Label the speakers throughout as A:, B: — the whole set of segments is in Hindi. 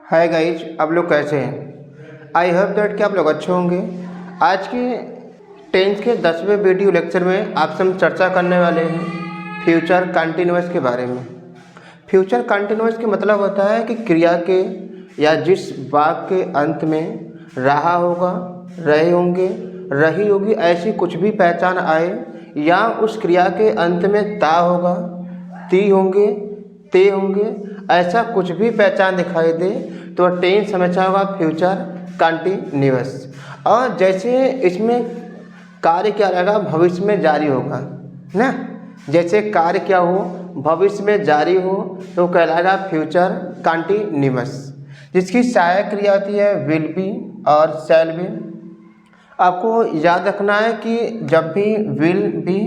A: हाय गाइज, आप लोग कैसे हैं? आई होप दैट कि आप लोग अच्छे होंगे। आज के 10th के 10वें वीडियो लेक्चर में आपसे हम चर्चा करने वाले हैं फ्यूचर कंटिन्यूअस के बारे में। फ्यूचर कंटिन्यूअस के मतलब होता है कि क्रिया के या जिस वाक्य के अंत में रहा होगा, रहे होंगे, रही होगी ऐसी कुछ भी पहचान आए, या उस क्रिया के अंत में ता होगा, ती होंगे, ते होंगे, ऐसा कुछ भी पहचान दिखाई दे तो 10 समझा होगा फ्यूचर कंटिन्यूअस। और जैसे इसमें कार्य क्या रहेगा, भविष्य में जारी होगा ना। जैसे कार्य क्या हो, भविष्य में जारी हो तो कहलाएगा फ्यूचर कंटिन्यूअस। जिसकी सहायक क्रिया होती है विल बी और शैल बी। आपको याद रखना है कि जब भी विल बी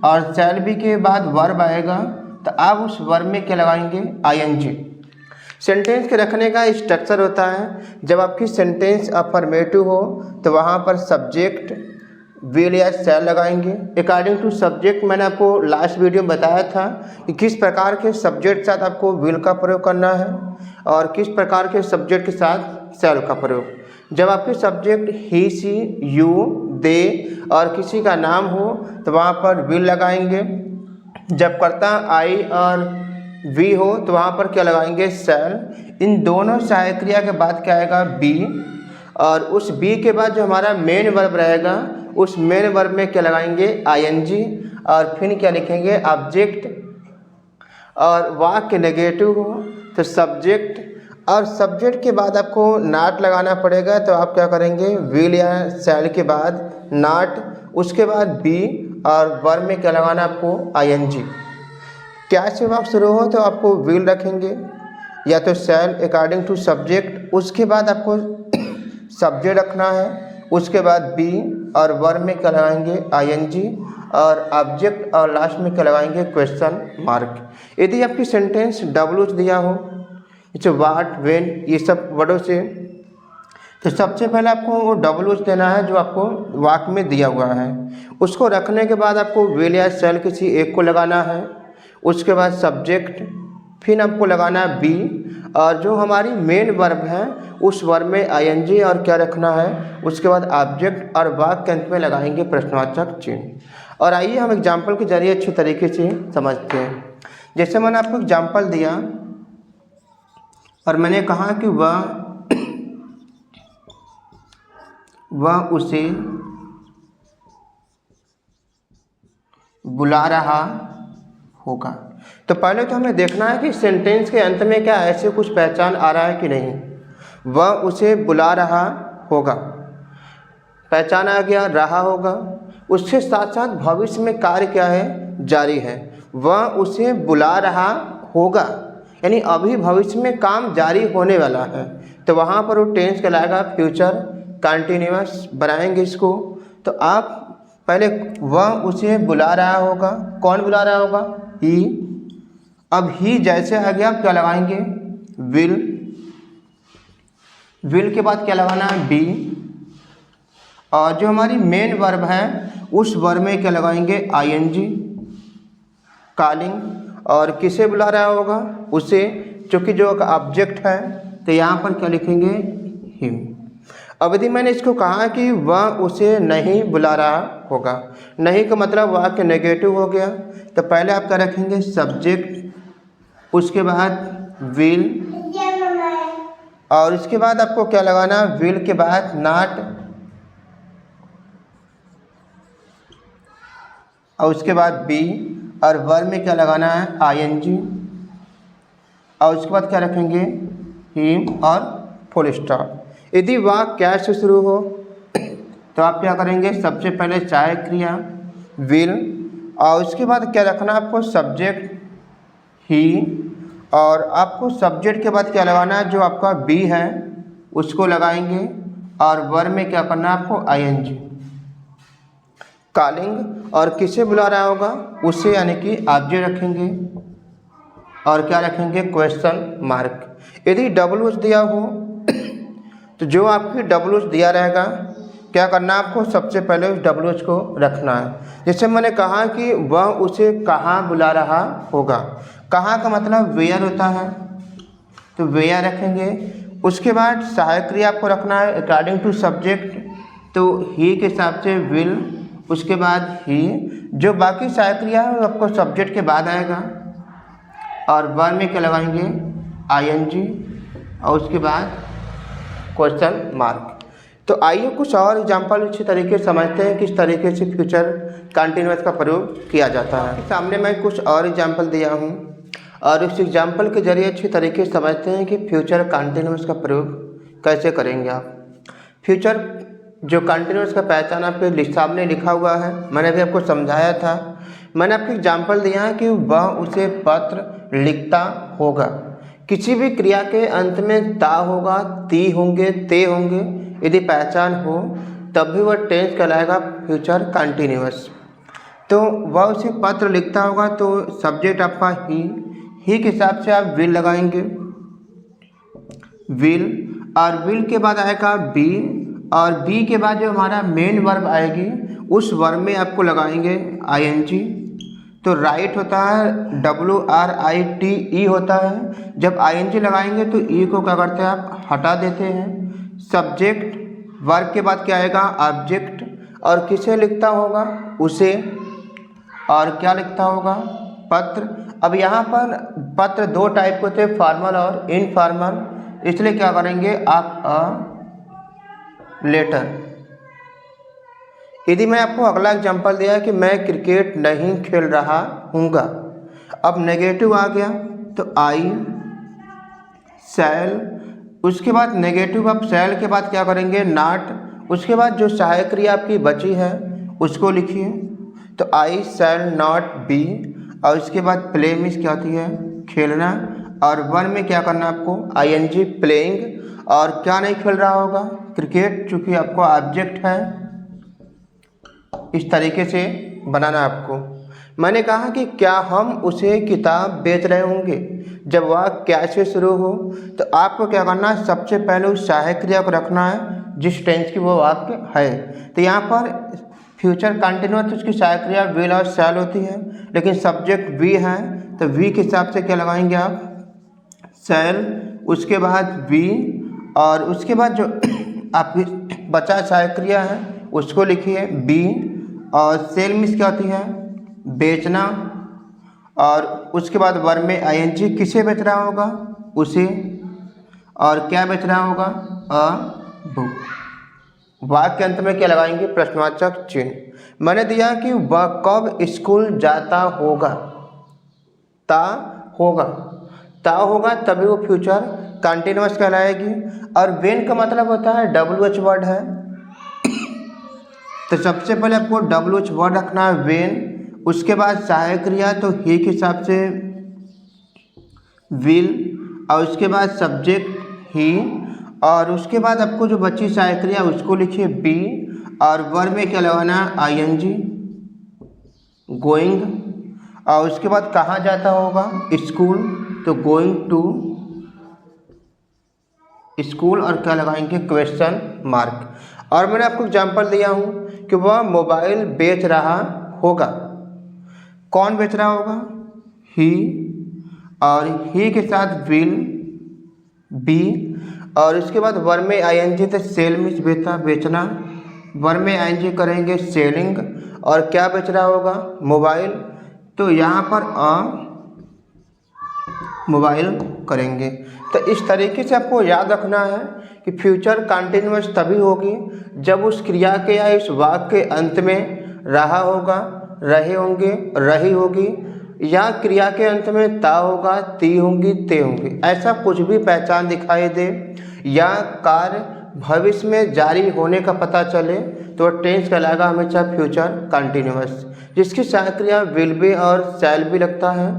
A: और शैल बी के बाद वर्ब आएगा तो आप उस वर्ब में क्या लगाएंगे, आईएनजी। सेंटेंस के रखने का स्ट्रक्चर होता है, जब आपकी सेंटेंस अफर्मेटिव हो तो वहाँ पर सब्जेक्ट विल या शैल लगाएंगे। अकॉर्डिंग टू सब्जेक्ट मैंने आपको लास्ट वीडियो में बताया था कि किस प्रकार के सब्जेक्ट के साथ आपको विल का प्रयोग करना है और किस प्रकार के सब्जेक्ट के साथ शैल का प्रयोग। जब आपके सब्जेक्ट ही, सी, यू, दे और किसी का नाम हो तो वहाँ पर विल लगाएंगे। जब कर्ता आई और वी हो तो वहाँ पर क्या लगाएंगे, शैल। इन दोनों सहायक क्रिया के बाद क्या आएगा, बी। और उस बी के बाद जो हमारा मेन वर्ब रहेगा उस मेन वर्ब में क्या लगाएंगे, आईएनजी। और फिर क्या लिखेंगे, ऑब्जेक्ट। और वाक्य नेगेटिव हो तो सब्जेक्ट, और सब्जेक्ट के बाद आपको नॉट लगाना पड़ेगा तो आप क्या करेंगे, विल या शैल के बाद नॉट, उसके बाद बी और वर्ब में क्या लगाना आपको, आईएनजी। क्या से वाक्य शुरू हो तो आपको विल रखेंगे या तो शैल अकॉर्डिंग टू सब्जेक्ट, उसके बाद आपको सब्जेक्ट रखना है, उसके बाद बी और वर्ब में क्या लगाएंगे, आईएनजी, और ऑब्जेक्ट और लास्ट में क्या लगाएंगे, क्वेश्चन मार्क। यदि आपकी सेंटेंस डब्ल्यू दिया हो, जैसे वाट, वेन, ये सब वर्डों से, तो सबसे पहले आपको वो डब्ल्यू देना है जो आपको वाक्य में दिया हुआ है। उसको रखने के बाद आपको विल या शैल किसी एक को लगाना है, उसके बाद सब्जेक्ट, फिर आपको लगाना है बी, और जो हमारी मेन वर्ब है उस वर्ब में आईएनजी और क्या रखना है, उसके बाद ऑब्जेक्ट, और वाक्य के अंत में लगाएंगे प्रश्नवाचक चिन्ह। और आइए हम एग्जाम्पल के जरिए अच्छी तरीके से समझते हैं। जैसे मैंने आपको एग्जाम्पल दिया और मैंने कहा कि वह उसे बुला रहा होगा। तो पहले तो हमें देखना है कि सेंटेंस के अंत में क्या ऐसे कुछ पहचान आ रहा है कि नहीं। वह उसे बुला रहा होगा, पहचान आ गया, रहा होगा। उसके साथ साथ भविष्य में कार्य क्या है, जारी है। वह उसे बुला रहा होगा यानी अभी भविष्य में काम जारी होने वाला है, तो वहाँ पर वो टेंस कहलाएगा फ्यूचर कंटिन्यूअस। बनाएंगे इसको तो आप पहले वह उसे बुला रहा होगा, कौन बुला रहा होगा, ही। अब ही जैसे आ गया आप क्या लगाएंगे, विल। विल के बाद क्या लगाना है, बी। और जो हमारी मेन वर्ब है उस वर्ब में क्या लगाएंगे, आईएनजी, कॉलिंग। और किसे बुला रहा होगा, उसे, चूँकि जो ऑब्जेक्ट है तो यहाँ पर क्या लिखेंगे, हिम। अब यदि मैंने इसको कहा कि वह उसे नहीं बुला रहा होगा, नहीं का मतलब वाक्य नेगेटिव हो गया, तो पहले आप क्या रखेंगे, सब्जेक्ट, उसके बाद विल, और इसके बाद आपको क्या लगाना, विल के बाद नॉट, और उसके बाद बी, और वर्ब में क्या लगाना है, आईएनजी, और उसके बाद क्या रखेंगे, हिम और फुल स्टॉप। यदि वाक्य क्या से शुरू हो तो आप क्या करेंगे, सबसे पहले सहायक क्रिया विल, और उसके बाद क्या रखना आपको, सब्जेक्ट ही, और आपको सब्जेक्ट के बाद क्या लगाना है, जो आपका बी है उसको लगाएंगे, और वर्ब में क्या करना है आपको, आईएनजी, कॉलिंग। और किसे बुला रहा होगा, उसे यानी कि ऑब्जेक्ट रखेंगे, और क्या रखेंगे, क्वेश्चन मार्क। यदि डब्ल्यू दिया हो तो जो आपकी डब्ल्यू दिया रहेगा क्या करना है आपको, सबसे पहले उस डब्ल्यू को रखना है। जैसे मैंने कहा कि वह उसे कहाँ बुला रहा होगा, कहाँ का मतलब वेयर होता है, तो वेयर रखेंगे। उसके बाद सहायक क्रिया आपको रखना है अकॉर्डिंग टू सब्जेक्ट, तो ही के हिसाब से विल, उसके बाद ही। जो बाकी सहायक क्रिया है वो आपको सब्जेक्ट के बाद आएगा, और वर्ब में क्या लगाएंगे आईएनजी, और उसके बाद क्वेश्चन मार्क। तो आइए कुछ और एग्जाम्पल अच्छी तरीके से समझते हैं किस तरीके से फ्यूचर कंटिन्यूअस का प्रयोग किया जाता है। सामने मैं कुछ और एग्जाम्पल दिया हूँ, और इस एग्जाम्पल के जरिए अच्छी तरीके से समझते हैं कि फ्यूचर कंटिन्यूअस का प्रयोग कैसे करेंगे आप। फ्यूचर जो कंटिन्यूअस का पहचान आपके सामने लिखा हुआ है, मैंने भी आपको समझाया था। मैंने आपको एग्जाम्पल दिया है कि वह उसे पत्र लिखता होगा। किसी भी क्रिया के अंत में ता होगा, ती होंगे, ते होंगे। यदि पहचान हो तब भी वह टेंस कहलाएगा फ्यूचर कंटिन्यूअस। तो वह उसे पत्र लिखता होगा, तो सब्जेक्ट आपका ही के हिसाब से आप विल लगाएंगे, विल, और विल के बाद आएगा बी, और बी के बाद जो हमारा मेन वर्ब आएगी उस वर्ब में आपको लगाएंगे आईएनजी। तो राइट होता है WRITE होता है। जब आईएनजी लगाएंगे तो ई को क्या करते हैं आप हटा देते हैं। सब्जेक्ट, वर्ब के बाद क्या आएगा ऑब्जेक्ट, और किसे लिखता होगा उसे, और क्या लिखता होगा पत्र। अब यहाँ पर पत्र दो टाइप के होते हैं, फॉर्मल और इनफॉर्मल, इसलिए क्या करेंगे आप अ लेटर। यदि मैं आपको अगला एग्जांपल दिया है कि मैं क्रिकेट नहीं खेल रहा हूँगा, अब नेगेटिव आ गया तो आई शैल, उसके बाद नेगेटिव, अब शैल के बाद क्या करेंगे नॉट, उसके बाद जो सहायक क्रिया आपकी बची है उसको लिखिए, तो आई शैल नॉट बी, और इसके बाद प्ले मीन्स क्या होती है खेलना, और वन में क्या करना आपको आईएनजी प्लेइंग, और क्या नहीं खेल रहा होगा क्रिकेट, चूँकि आपको ऑब्जेक्ट है। इस तरीके से बनाना आपको। मैंने कहा कि क्या हम उसे किताब बेच रहे होंगे, जब वह क्या से शुरू हो तो आपको क्या करना है सबसे पहले उस सहायक क्रिया को रखना है जिस टेंस की वो वाक्य है। तो यहाँ पर फ्यूचर कंटिन्यूअस उसकी सहायक क्रिया विल और शैल होती है, लेकिन सब्जेक्ट वी है तो वी के हिसाब से क्या लगाएंगे आप शैल, उसके बाद वी, और उसके बाद जो आपकी बचा सहायक क्रिया है उसको लिखिए बी, और सेल मीन्स क्या होती है बेचना, और उसके बाद वर्ब में आईएनजी, किसे बेच रहा होगा उसे, और क्या बेच रहा होगा अ बुक। वाक्य के अंत में क्या लगाएंगे प्रश्नवाचक चिन्ह। मैंने दिया कि वह कब स्कूल जाता होगा, ता होगा तभी वो फ्यूचर कंटिन्यूअस कहलाएगी। और वेन का मतलब होता है WH वर्ड है, तो सबसे पहले आपको WH वर्ड रखना है वेन, उसके बाद सहायक क्रिया तो ही के हिसाब से विल, और उसके बाद सब्जेक्ट ही, और उसके बाद आपको जो बची सहायक क्रिया उसको लिखिए बी, और वर्ब में क्या लगाना है आईएनजी गोइंग, और उसके बाद कहाँ जाता होगा स्कूल, तो गोइंग टू स्कूल, और क्या लगाएंगे क्वेश्चन मार्क। और मैंने आपको एग्जांपल दिया हूँ कि वह मोबाइल बेच रहा होगा, कौन बेच रहा होगा ही, और ही के साथ विल बी, और इसके बाद वर्ब में आईएनजी तो सेल मीन्स बेचना, वर्ब में आईएनजी करेंगे सेलिंग, और क्या बेच रहा होगा मोबाइल, तो यहाँ पर मोबाइल करेंगे। तो इस तरीके से आपको याद रखना है कि फ्यूचर कंटिन्यूअस तभी होगी जब उस क्रिया के या इस वाक्य के अंत में रहा होगा, रहे होंगे, रही होगी, या क्रिया के अंत में ता होगा, ती होंगी, ते होंगे, ऐसा कुछ भी पहचान दिखाई दे, या कार्य भविष्य में जारी होने का पता चले तो टेंस कहलाएगा हमेशा फ्यूचर कंटिन्यूअस, जिसकी सहायक क्रिया विल बी और शैल भी लगता है,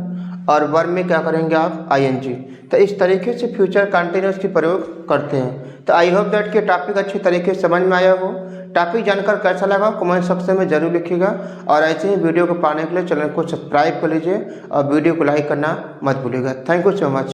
A: और वर्ब में क्या करेंगे आप आईएनजी। तो इस तरीके से फ्यूचर कंटिन्यूअस की प्रयोग करते हैं। तो आई होप दैट कि टॉपिक अच्छी तरीके से समझ में आया हो। टॉपिक जानकर कैसा लगा कमेंट सेक्शन में जरूर लिखिएगा, और ऐसे ही वीडियो को पाने के लिए चैनल को सब्सक्राइब कर लीजिए और वीडियो को लाइक करना मत भूलिएगा। Thank you so much.